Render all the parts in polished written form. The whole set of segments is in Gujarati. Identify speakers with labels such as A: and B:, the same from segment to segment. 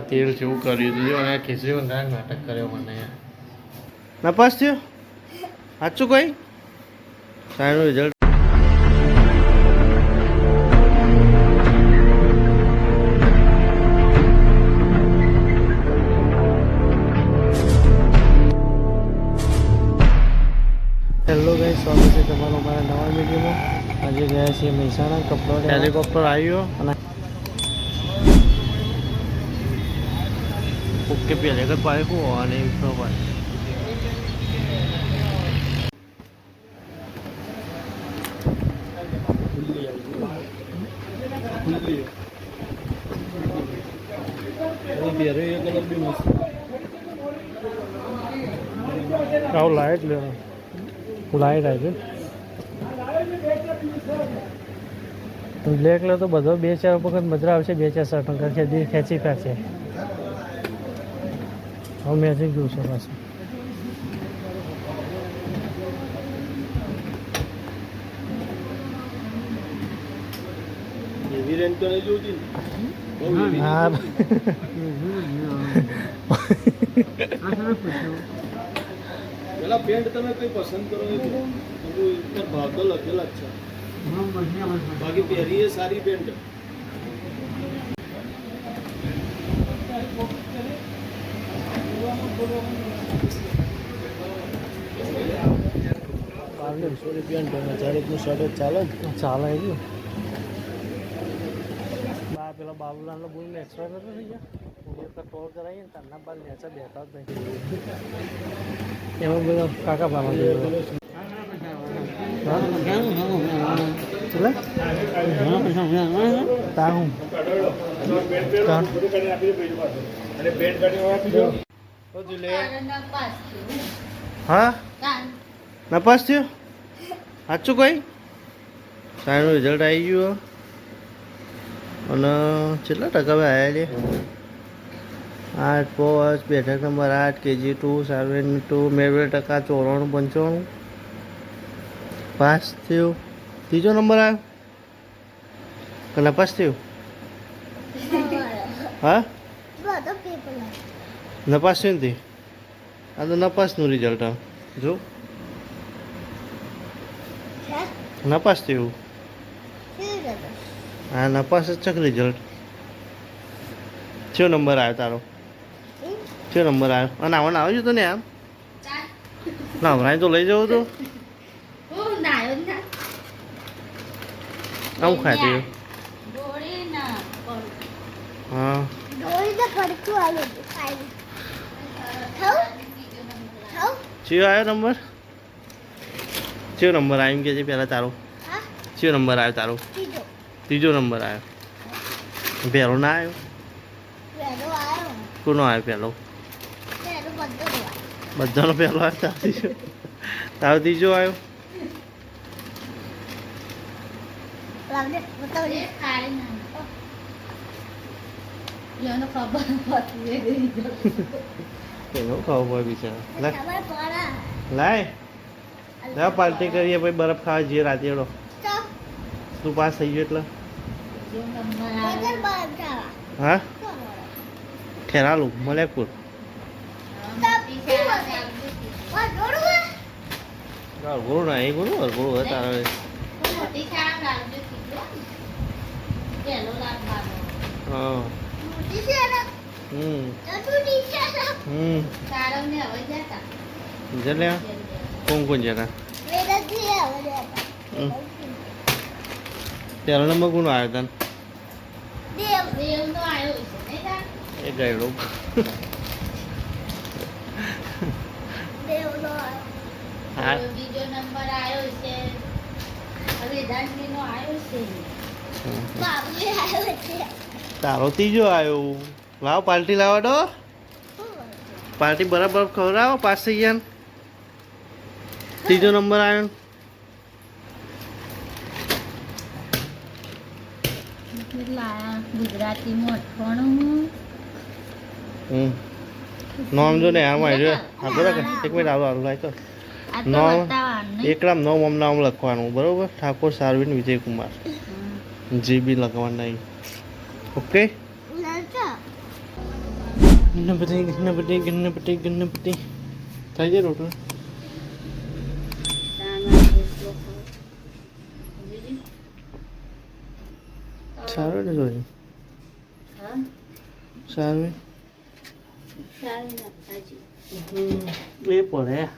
A: તેલ જેવું કર્યું દીધું અને ખીચડી નાટક કર્યો મને નપાસ થયો સાચું કઈ સારું રિઝલ્ટ હેલો ગાઈસ સ્વાગત છે તમારું અમારા નવા વિડીયોમાં આજે ગયા છીએ મહેસાણા કપડો હેલિકોપ્ટર આવ્યો અને ઓકે પહેલે કર પાય કો અને ઇન્ફ્રો પાય લાઈટ લે લાઈટ આવી બ્લેક લે તો બધો 2-4 વખત મજા આવશે 2-4 શર્ટ ખેંચી કાઢશે હવે મેચિંગ જોઉં છે પાછું એવી રેન્જ તો નહીં જોતી હા પેલા પેન્ટ તમે કઈ પસંદ કરો ઉપર ભાવ તો લખેલા જ છે બાકી પહેરી એ સારી પેન્ટ ₹1,500 શર્ટ ચાલે ચાલે ગયું પેલા બાબુલાલ બોલ ને એક્સ્ટ્રા નતો થઈ ગયા ટોલ કરાવીએ ને તારના બાદ નેચા બેઠા જ નહીં એમાં બધો કાકા ભાવા હા નપાસ થયો સાચું કઈ સારું રિઝલ્ટ આવી ગયું અને કેટલા ટકા આવ્યા છે 8 પોસ્ટ બેઠક નંબર 8 KG2 72 મેળવેલ ટકા 94-95 પાસ થયું ત્રીજો નંબર આવ્યો કે નપાસ થયું હા નપાસ થયું નથી આ તો નપાસનું રિઝલ્ટ જો નપાસ થયું હા નપાસ જ ચક રિઝલ્ટ કયો નંબર આવ્યો તારો કયો નંબર આવ્યો અને આવવાનો આવ્યો તો ને આમ ના હમણાં તો લઈ જવું તો આવું ખાતી હા ચિયો આવ્યો નંબર ચિયો નંબર આવ્યો એમ કે છે પહેલાં તારો ચિયો નંબર આવ્યો તારો ત્રીજો નંબર આવ્યો પહેલો ના આવ્યો કોનો આવ્યો પહેલો બધાનો પહેલો આવ્યો તારો ત્રીજો આવ્યો ખબર બિચારા લાય લાય પાર્ટી કરીએ પછી બરફ ખાવા જઈએ રાતે એડો તું પાસ થઈ ગયો એટલે હા ખેરાલું મલેકપુર ગુરુ ના એ ગુરુ ગુરુ તારા હા જલ્યા કોણ કોણ જતા પહેલો નંબર કોનો આવ્યો તને એ ગયેલો તારો ત્રીજો આવ્યો લાવો પાર્ટી લાવો તો પાર્ટી બરાબર ખવડાવો પાસ થઈ ગયા ત્રીજો નંબર આવ્યો
B: ગુજરાતીમાં 98
A: નામ જો ને આમાં આવ્યો હા બરાબર એક મિનિટ આવો લાઈક નામ એકરામ નામ લખવાનું બરોબર ઠાકોર સારવિન વિજયકુમાર GB લખવાનું નહીં ઓકે ગણપતિ થઈ જાય રોટલો સારું ને જોયું સારું એ પડે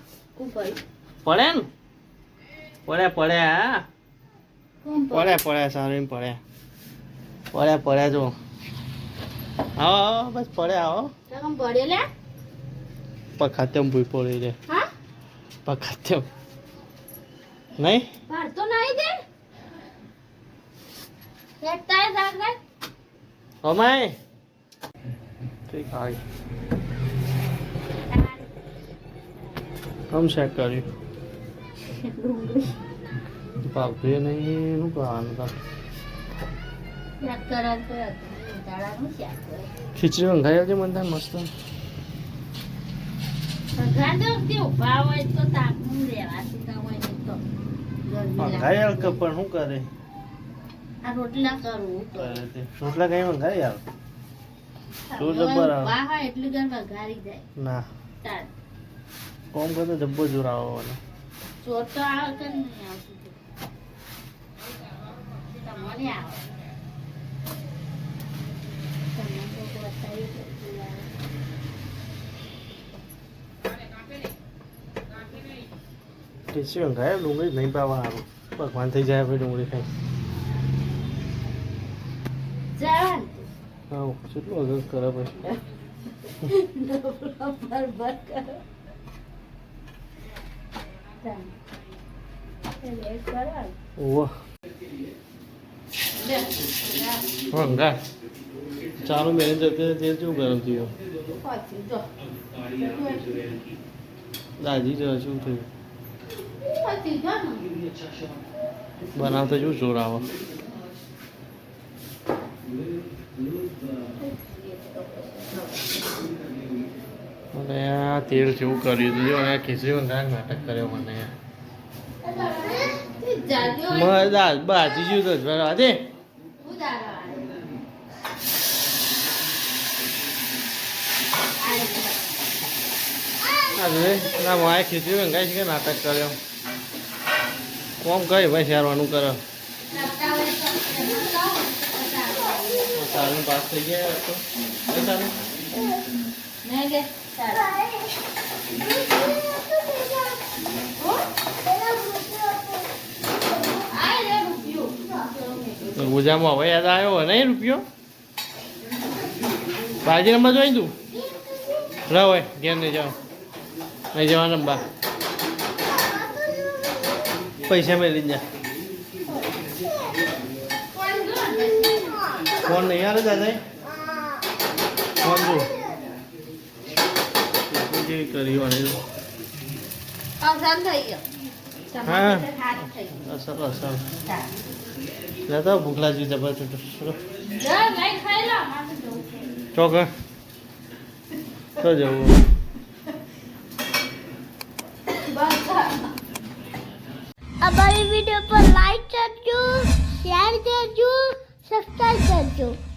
A: પડે ને પડ્યા પડ્યા સારું એમ પડ્યા જો આવો બસ પડ્યા આવો પખાત્યમ ભૂઈ પડી રે પખાત્યમ નહીં અમાય ઠીક આવી હમ ચેક કર્યું ભાભી નહીં શું કરવાનું હતા ખીચડી વંગાઈ આવજે મને થાય મસ્ત વંગાઈ આવ પણ શું કરે
B: રોટલા કરું
A: રોટલા કઈ વંગાઈ આવ શું જબ્બર આવે
B: એટલી ઘર વઘારી જાય
A: ના કોમ કરતો જબ્બો જોર આવવાનો
B: ચોર તો આવે કે નહીં આવતું તમને આવે
A: ખીચડી વંગાય ડુંગળી નહીં પાવા સારું ભગવાન થઈ જાય આપણે ડુંગળી ખાઈ હા કેટલું અગર કરે પછી વંગા ચાલુ મેને જતે તેલ કેવું ગરમ થયું દાદી જો શું થયું બનાવતા જો જોર આવે અને આ તેલ જેવું કર્યું હતું અને ખીચડી વંગાય નાટક કર્યો મને દાળ બાજી જેવું તો આજે ના મારે ખીચડી વંગાય છે કે નાટક કર્યો કોમ કઈ ભાઈ શેરવાનું કરો સારું પાસ થઈ ગયા તો સારું ગુજામાં હવે યાદ આવ્યો હોય નહીં રૂપિયો બાજી નંબર જોઈ તું રહો હોય ઘેર નહીં જાઓ નહીં જવા નંબર પૈસા મેળવી જા ફોન નહીં આવે દાદા ફોન જો જેવી કરી વાળી હા અસર અસર લેતા ભૂખ લાગી જબરજસ્ત ચોક તો જવું
C: અમારી વિડીયો પર લાઈક કરજો શેર કરજો સબસ્ક્રાઇબ કરજો